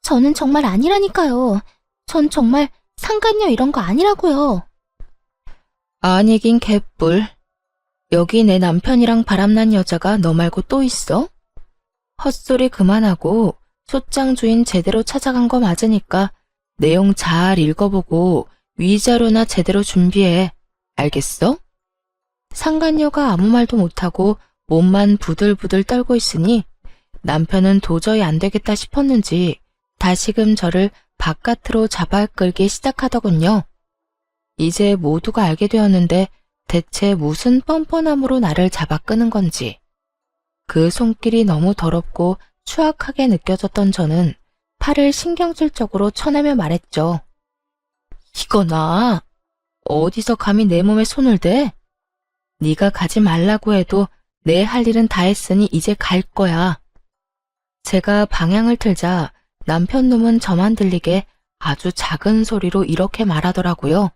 저는 정말 아니라니까요. 전 정말 상간녀 이런 거 아니라고요. 아니긴 개뿔. 여기 내 남편이랑 바람난 여자가 너 말고 또 있어? 헛소리 그만하고 소장 주인 제대로 찾아간 거 맞으니까 내용 잘 읽어보고 위자료나 제대로 준비해. 알겠어? 상간녀가 아무 말도 못하고 몸만 부들부들 떨고 있으니 남편은 도저히 안 되겠다 싶었는지 다시금 저를 바깥으로 잡아 끌기 시작하더군요. 이제 모두가 알게 되었는데 대체 무슨 뻔뻔함으로 나를 잡아 끄는 건지. 그 손길이 너무 더럽고 추악하게 느껴졌던 저는 팔을 신경질적으로 쳐내며 말했죠. 이거나 어디서 감히 내 몸에 손을 대? 네가 가지 말라고 해도 내 할 일은 다 했으니 이제 갈 거야. 제가 방향을 틀자 남편 놈은 저만 들리게 아주 작은 소리로 이렇게 말하더라고요.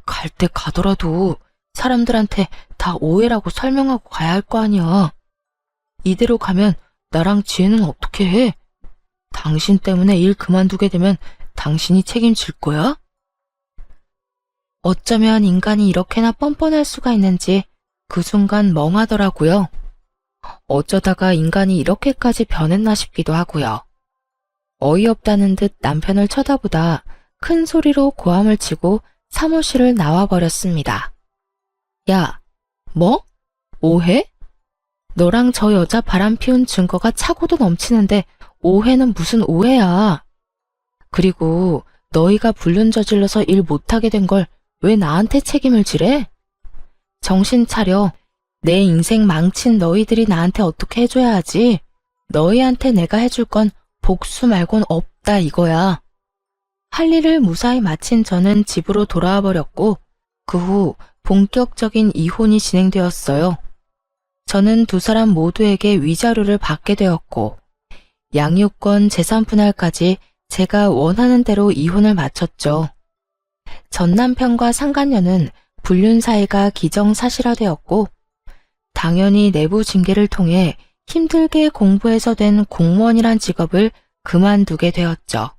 갈 때 가더라도 사람들한테 다 오해라고 설명하고 가야 할 거 아니야. 이대로 가면 나랑 지혜는 어떻게 해? 당신 때문에 일 그만두게 되면 당신이 책임질 거야? 어쩌면 인간이 이렇게나 뻔뻔할 수가 있는지 그 순간 멍하더라고요. 어쩌다가 인간이 이렇게까지 변했나 싶기도 하고요. 어이없다는 듯 남편을 쳐다보다 큰 소리로 고함을 치고 사무실을 나와버렸습니다. 야, 뭐? 오해? 너랑 저 여자 바람 피운 증거가 차고도 넘치는데 오해는 무슨 오해야. 그리고 너희가 불륜 저질러서 일 못하게 된 걸 왜 나한테 책임을 지래? 정신 차려. 내 인생 망친 너희들이 나한테 어떻게 해줘야 하지. 너희한테 내가 해줄 건 복수 말곤 없다 이거야. 할 일을 무사히 마친 저는 집으로 돌아와 버렸고 그 후 본격적인 이혼이 진행되었어요. 저는 두 사람 모두에게 위자료를 받게 되었고, 양육권 재산 분할까지 제가 원하는 대로 이혼을 마쳤죠. 전 남편과 상간녀는 불륜 사이가 기정사실화되었고, 당연히 내부 징계를 통해 힘들게 공부해서 된 공무원이란 직업을 그만두게 되었죠.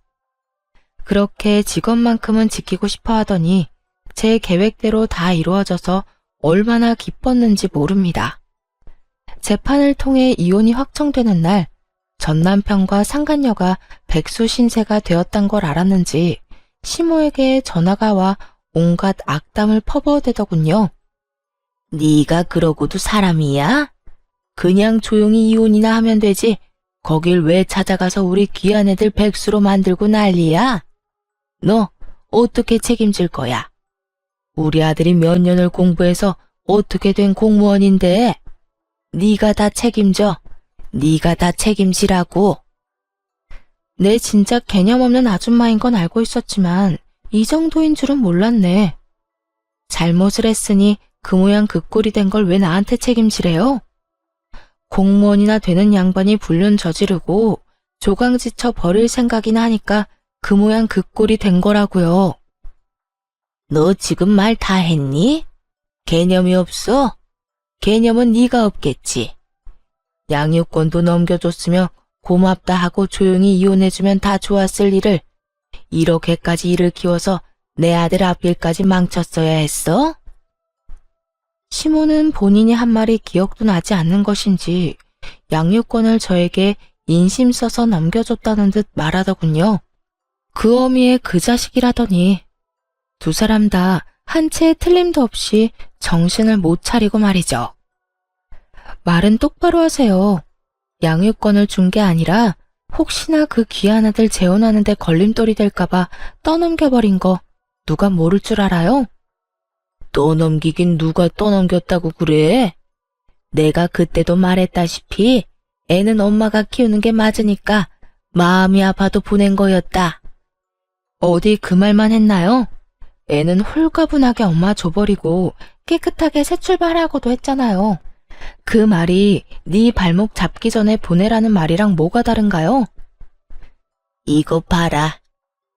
그렇게 직업만큼은 지키고 싶어 하더니 제 계획대로 다 이루어져서 얼마나 기뻤는지 모릅니다. 재판을 통해 이혼이 확정되는 날, 전 남편과 상간녀가 백수 신세가 되었단 걸 알았는지 시모에게 전화가 와 온갖 악담을 퍼부어대더군요. 네가 그러고도 사람이야? 그냥 조용히 이혼이나 하면 되지. 거길 왜 찾아가서 우리 귀한 애들 백수로 만들고 난리야? 너 어떻게 책임질 거야? 우리 아들이 몇 년을 공부해서 어떻게 된 공무원인데? 네가 다 책임져. 네가 다 책임지라고. 내 진짜 개념 없는 아줌마인 건 알고 있었지만 이 정도인 줄은 몰랐네. 잘못을 했으니 그 모양 그 꼴이 된 걸 왜 나한테 책임지래요? 공무원이나 되는 양반이 불륜 저지르고 조강지쳐 버릴 생각이나 하니까 그 모양 그 꼴이 된 거라고요. 너 지금 말 다 했니? 개념이 없어? 개념은 네가 없겠지. 양육권도 넘겨줬으면 고맙다 하고 조용히 이혼해주면 다 좋았을 일을 이렇게까지 일을 키워서 내 아들 앞일까지 망쳤어야 했어? 시모는 본인이 한 말이 기억도 나지 않는 것인지 양육권을 저에게 인심 써서 넘겨줬다는 듯 말하더군요. 그 어미의 그 자식이라더니 두 사람 다 한 채의 틀림도 없이 정신을 못 차리고 말이죠. 말은 똑바로 하세요. 양육권을 준 게 아니라 혹시나 그 귀한 아들 재혼하는 데 걸림돌이 될까봐 떠넘겨버린 거 누가 모를 줄 알아요? 떠넘기긴 누가 떠넘겼다고 그래? 내가 그때도 말했다시피 애는 엄마가 키우는 게 맞으니까 마음이 아파도 보낸 거였다. 어디 그 말만 했나요? 애는 홀가분하게 엄마 줘버리고 깨끗하게 새 출발하고도 했잖아요. 그 말이 네 발목 잡기 전에 보내라는 말이랑 뭐가 다른가요? 이거 봐라.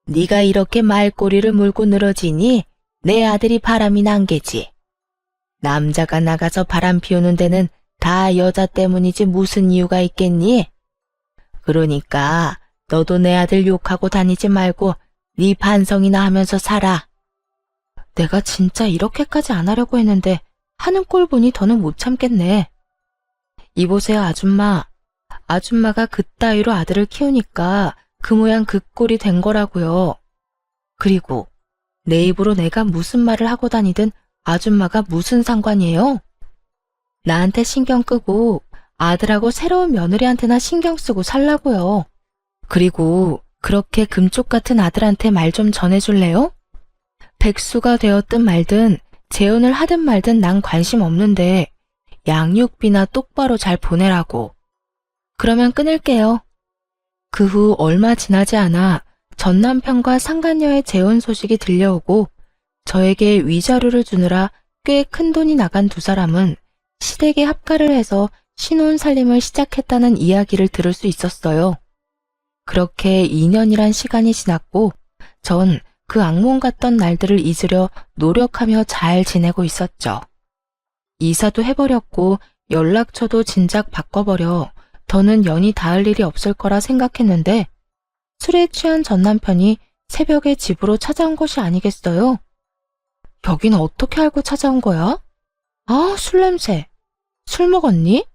네가 이렇게 말꼬리를 물고 늘어지니 내 아들이 바람이 난 게지. 남자가 나가서 바람 피우는 데는 다 여자 때문이지 무슨 이유가 있겠니? 그러니까 너도 내 아들 욕하고 다니지 말고 네 반성이나 하면서 살아. 내가 진짜 이렇게까지 안 하려고 했는데 하는 꼴 보니 더는 못 참겠네. 이보세요, 아줌마. 아줌마가 그따위로 아들을 키우니까 그 모양 그 꼴이 된 거라고요. 그리고 내 입으로 내가 무슨 말을 하고 다니든 아줌마가 무슨 상관이에요? 나한테 신경 끄고 아들하고 새로운 며느리한테나 신경 쓰고 살라고요. 그리고 그렇게 금쪽 같은 아들한테 말 좀 전해줄래요? 백수가 되었든 말든 재혼을 하든 말든 난 관심 없는데 양육비나 똑바로 잘 보내라고. 그러면 끊을게요. 그 후 얼마 지나지 않아 전 남편과 상간녀의 재혼 소식이 들려오고 저에게 위자료를 주느라 꽤 큰 돈이 나간 두 사람은 시댁에 합가를 해서 신혼 살림을 시작했다는 이야기를 들을 수 있었어요. 그렇게 2년이란 시간이 지났고 전 그 악몽 같던 날들을 잊으려 노력하며 잘 지내고 있었죠. 이사도 해버렸고 연락처도 진작 바꿔버려 더는 연이 닿을 일이 없을 거라 생각했는데 술에 취한 전 남편이 새벽에 집으로 찾아온 것이 아니겠어요? 여긴 어떻게 알고 찾아온 거야? 아, 술 냄새. 술 먹었니?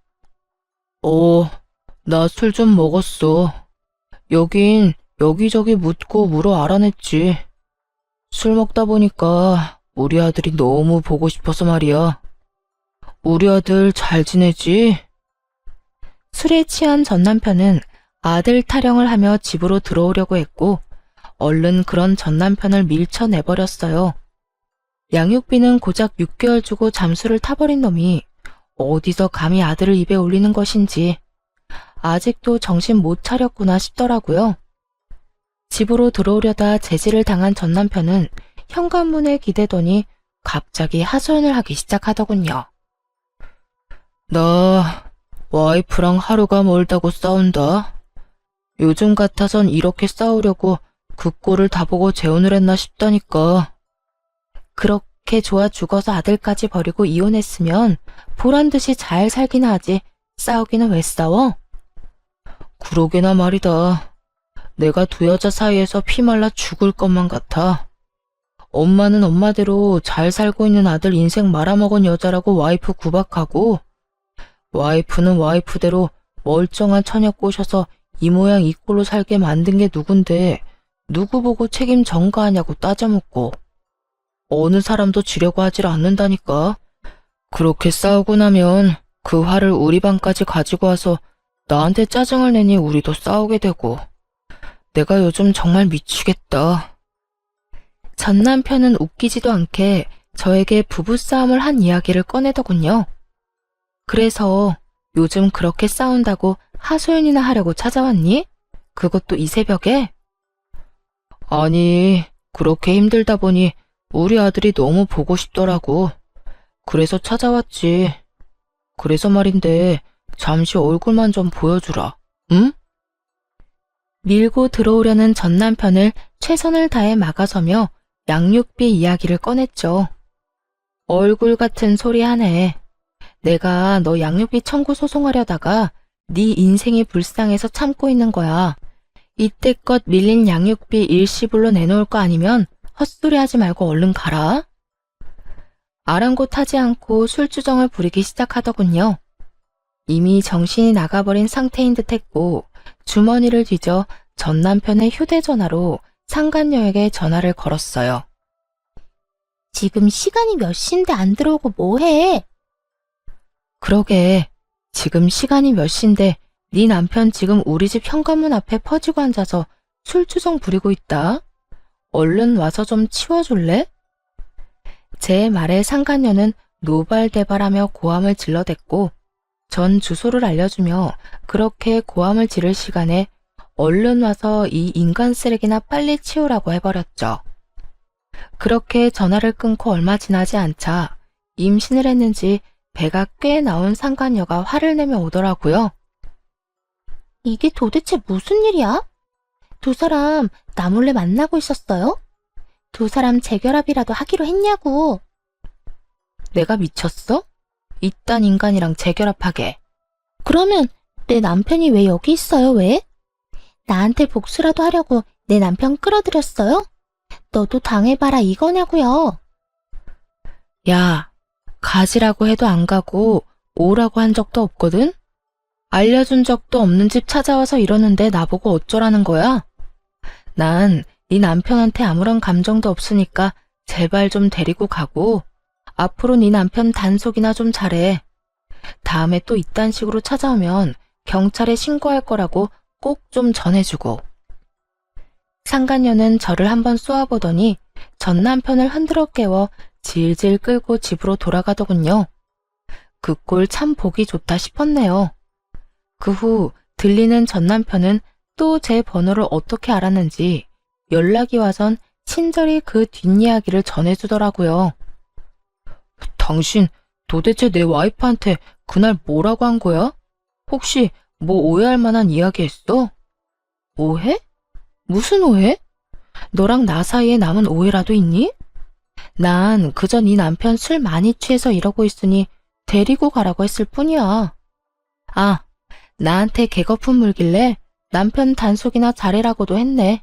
나 술 좀 먹었어. 여긴 여기저기 묻고 물어 알아냈지. 술 먹다 보니까 우리 아들이 너무 보고 싶어서 말이야. 우리 아들 잘 지내지? 술에 취한 전 남편은 아들 타령을 하며 집으로 들어오려고 했고 얼른 그런 전 남편을 밀쳐내버렸어요. 양육비는 고작 6개월 주고 잠수를 타버린 놈이 어디서 감히 아들을 입에 올리는 것인지 아직도 정신 못 차렸구나 싶더라고요. 집으로 들어오려다 제지를 당한 전 남편은 현관문에 기대더니 갑자기 하소연을 하기 시작하더군요. 나 와이프랑 하루가 멀다고 싸운다. 요즘 같아선 이렇게 싸우려고 그 꼴을 다 보고 재혼을 했나 싶다니까. 그렇게 좋아 죽어서 아들까지 버리고 이혼했으면 보란듯이 잘 살기나 하지 싸우기는 왜 싸워? 그러게나 말이다. 내가 두 여자 사이에서 피말라 죽을 것만 같아. 엄마는 엄마대로 잘 살고 있는 아들 인생 말아먹은 여자라고 와이프 구박하고, 와이프는 와이프대로 멀쩡한 처녀 꼬셔서 이 모양 이 꼴로 살게 만든 게 누군데 누구 보고 책임 전가하냐고 따져묻고, 어느 사람도 지려고 하질 않는다니까. 그렇게 싸우고 나면 그 화를 우리 방까지 가지고 와서 나한테 짜증을 내니 우리도 싸우게 되고. 내가 요즘 정말 미치겠다. 전 남편은 웃기지도 않게 저에게 부부싸움을 한 이야기를 꺼내더군요. 그래서 요즘 그렇게 싸운다고 하소연이나 하려고 찾아왔니? 그것도 이 새벽에? 아니, 그렇게 힘들다 보니 우리 아들이 너무 보고 싶더라고. 그래서 찾아왔지. 그래서 말인데 잠시 얼굴만 좀 보여주라. 응? 밀고 들어오려는 전 남편을 최선을 다해 막아서며 양육비 이야기를 꺼냈죠. 얼굴 같은 소리 하네. 내가 너 양육비 청구 소송하려다가 네 인생이 불쌍해서 참고 있는 거야. 이때껏 밀린 양육비 일시불로 내놓을 거 아니면 헛소리 하지 말고 얼른 가라. 아랑곳하지 않고 술주정을 부리기 시작하더군요. 이미 정신이 나가버린 상태인 듯 했고 주머니를 뒤져 전 남편의 휴대전화로 상간녀에게 전화를 걸었어요. 지금 시간이 몇 시인데 안 들어오고 뭐해? 그러게, 지금 시간이 몇 시인데 네 남편 지금 우리 집 현관문 앞에 퍼지고 앉아서 술주정 부리고 있다. 얼른 와서 좀 치워줄래? 제 말에 상간녀는 노발대발하며 고함을 질러댔고 전 주소를 알려주며 그렇게 고함을 지를 시간에 얼른 와서 이 인간 쓰레기나 빨리 치우라고 해버렸죠. 그렇게 전화를 끊고 얼마 지나지 않자 임신을 했는지 배가 꽤 나온 상간녀가 화를 내며 오더라고요. 이게 도대체 무슨 일이야? 두 사람 나 몰래 만나고 있었어요? 두 사람 재결합이라도 하기로 했냐고. 내가 미쳤어? 이딴 인간이랑 재결합하게. 그러면 내 남편이 왜 여기 있어요, 왜? 나한테 복수라도 하려고 내 남편 끌어들였어요? 너도 당해봐라 이거냐고요. 야, 가지라고 해도 안 가고 오라고 한 적도 없거든? 알려준 적도 없는 집 찾아와서 이러는데 나보고 어쩌라는 거야? 난 네 남편한테 아무런 감정도 없으니까 제발 좀 데리고 가고 앞으로 네 남편 단속이나 좀 잘해. 다음에 또 이딴 식으로 찾아오면 경찰에 신고할 거라고 꼭 좀 전해주고. 상간녀는 저를 한번 쏘아보더니 전 남편을 흔들어 깨워 질질 끌고 집으로 돌아가더군요. 그 꼴 참 보기 좋다 싶었네요. 그 후 들리는 전 남편은 또 제 번호를 어떻게 알았는지 연락이 와선 친절히 그 뒷이야기를 전해주더라고요. 당신 도대체 내 와이프한테 그날 뭐라고 한 거야? 혹시 뭐 오해할 만한 이야기 했어? 오해? 무슨 오해? 너랑 나 사이에 남은 오해라도 있니? 난 그저 네 남편 술 많이 취해서 이러고 있으니 데리고 가라고 했을 뿐이야. 아, 나한테 개거품 물길래 남편 단속이나 잘해라고도 했네.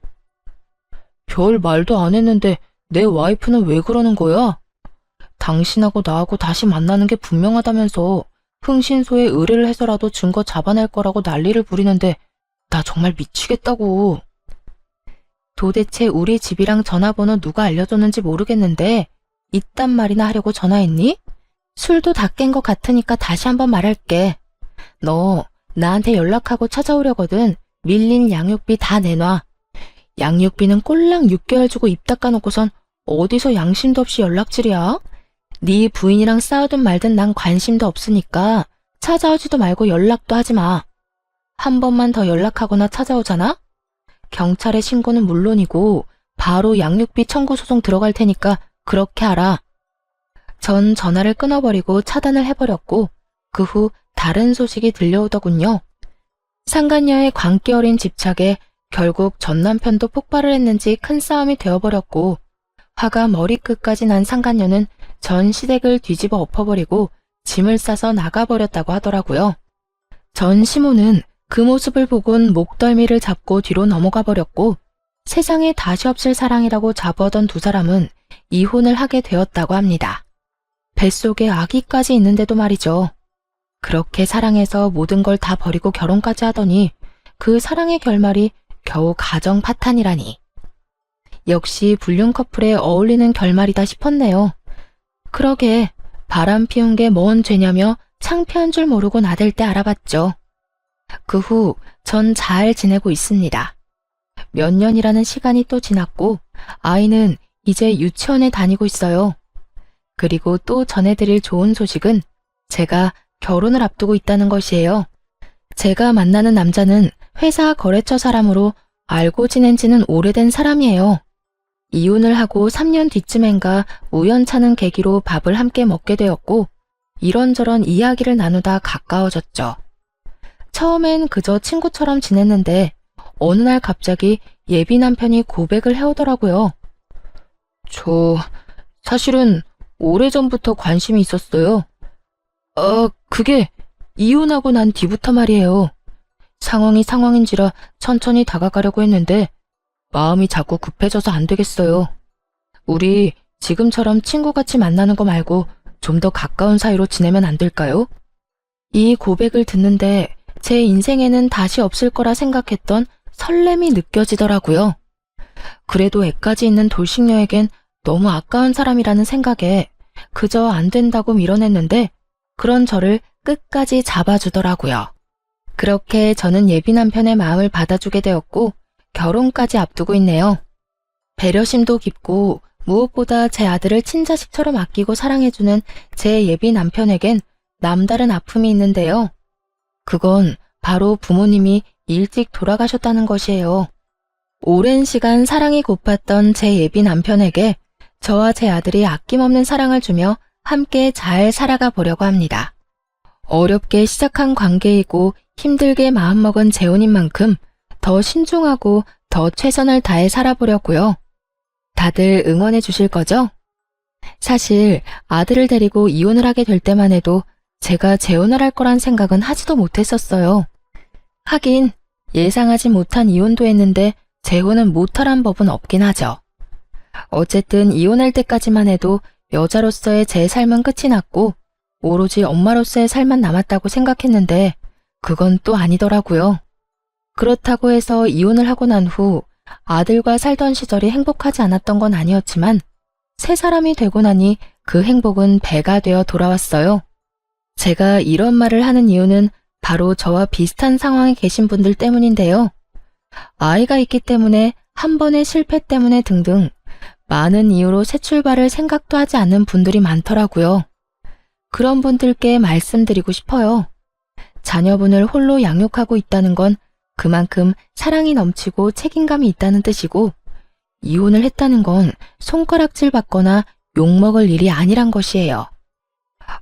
별 말도 안 했는데 내 와이프는 왜 그러는 거야? 당신하고 나하고 다시 만나는 게 분명하다면서 흥신소에 의뢰를 해서라도 증거 잡아낼 거라고 난리를 부리는데 나 정말 미치겠다고. 도대체 우리 집이랑 전화번호 누가 알려줬는지 모르겠는데 이딴 말이나 하려고 전화했니? 술도 다 깬 것 같으니까 다시 한번 말할게. 너 나한테 연락하고 찾아오려거든. 밀린 양육비 다 내놔. 양육비는 꼴랑 6개월 주고 입 닦아놓고선 어디서 양심도 없이 연락질이야? 네 부인이랑 싸우든 말든 난 관심도 없으니까 찾아오지도 말고 연락도 하지 마. 한 번만 더 연락하거나 찾아오잖아? 경찰에 신고는 물론이고 바로 양육비 청구 소송 들어갈 테니까 그렇게 알아. 전 전화를 끊어버리고 차단을 해버렸고 그 후 다른 소식이 들려오더군요. 상간녀의 광기 어린 집착에 결국 전 남편도 폭발을 했는지 큰 싸움이 되어버렸고 화가 머리끝까지 난 상간녀는 전 시댁을 뒤집어 엎어버리고 짐을 싸서 나가버렸다고 하더라고요. 전 시모는 그 모습을 보곤 목덜미를 잡고 뒤로 넘어가 버렸고 세상에 다시 없을 사랑이라고 자부하던 두 사람은 이혼을 하게 되었다고 합니다. 뱃속에 아기까지 있는데도 말이죠. 그렇게 사랑해서 모든 걸 다 버리고 결혼까지 하더니 그 사랑의 결말이 겨우 가정 파탄이라니. 역시 불륜 커플에 어울리는 결말이다 싶었네요. 그러게 바람 피운 게 뭔 죄냐며 창피한 줄 모르고 나댈 때 알아봤죠. 그 후 전 잘 지내고 있습니다. 몇 년이라는 시간이 또 지났고 아이는 이제 유치원에 다니고 있어요. 그리고 또 전해드릴 좋은 소식은 제가 결혼을 앞두고 있다는 것이에요. 제가 만나는 남자는 회사 거래처 사람으로 알고 지낸 지는 오래된 사람이에요. 이혼을 하고 3년 뒤쯤엔가 우연찮은 계기로 밥을 함께 먹게 되었고 이런저런 이야기를 나누다 가까워졌죠. 처음엔 그저 친구처럼 지냈는데 어느 날 갑자기 예비 남편이 고백을 해오더라고요. 저 사실은 오래전부터 관심이 있었어요. 그게 이혼하고 난 뒤부터 말이에요. 상황이 상황인지라 천천히 다가가려고 했는데 마음이 자꾸 급해져서 안 되겠어요. 우리 지금처럼 친구같이 만나는 거 말고 좀 더 가까운 사이로 지내면 안 될까요? 이 고백을 듣는데 제 인생에는 다시 없을 거라 생각했던 설렘이 느껴지더라고요. 그래도 애까지 있는 돌싱녀에겐 너무 아까운 사람이라는 생각에 그저 안 된다고 밀어냈는데 그런 저를 끝까지 잡아주더라고요. 그렇게 저는 예비 남편의 마음을 받아주게 되었고 결혼까지 앞두고 있네요. 배려심도 깊고 무엇보다 제 아들을 친자식처럼 아끼고 사랑해주는 제 예비 남편에겐 남다른 아픔이 있는데요. 그건 바로 부모님이 일찍 돌아가셨다는 것이에요. 오랜 시간 사랑이 고팠던 제 예비 남편에게 저와 제 아들이 아낌없는 사랑을 주며 함께 잘 살아가 보려고 합니다. 어렵게 시작한 관계이고 힘들게 마음먹은 재혼인 만큼 더 신중하고 더 최선을 다해 살아보려고요. 다들 응원해 주실 거죠? 사실 아들을 데리고 이혼을 하게 될 때만 해도 제가 재혼을 할 거란 생각은 하지도 못했었어요. 하긴 예상하지 못한 이혼도 했는데 재혼은 못하란 법은 없긴 하죠. 어쨌든 이혼할 때까지만 해도 여자로서의 제 삶은 끝이 났고 오로지 엄마로서의 삶만 남았다고 생각했는데 그건 또 아니더라고요. 그렇다고 해서 이혼을 하고 난 후 아들과 살던 시절이 행복하지 않았던 건 아니었지만 새 사람이 되고 나니 그 행복은 배가 되어 돌아왔어요. 제가 이런 말을 하는 이유는 바로 저와 비슷한 상황에 계신 분들 때문인데요. 아이가 있기 때문에 한 번의 실패 때문에 등등 많은 이유로 새 출발을 생각도 하지 않는 분들이 많더라고요. 그런 분들께 말씀드리고 싶어요. 자녀분을 홀로 양육하고 있다는 건 그만큼 사랑이 넘치고 책임감이 있다는 뜻이고 이혼을 했다는 건 손가락질 받거나 욕먹을 일이 아니란 것이에요.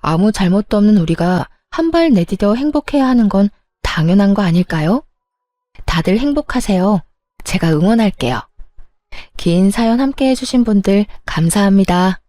아무 잘못도 없는 우리가 한 발 내디뎌 행복해야 하는 건 당연한 거 아닐까요? 다들 행복하세요. 제가 응원할게요. 긴 사연 함께 해주신 분들 감사합니다.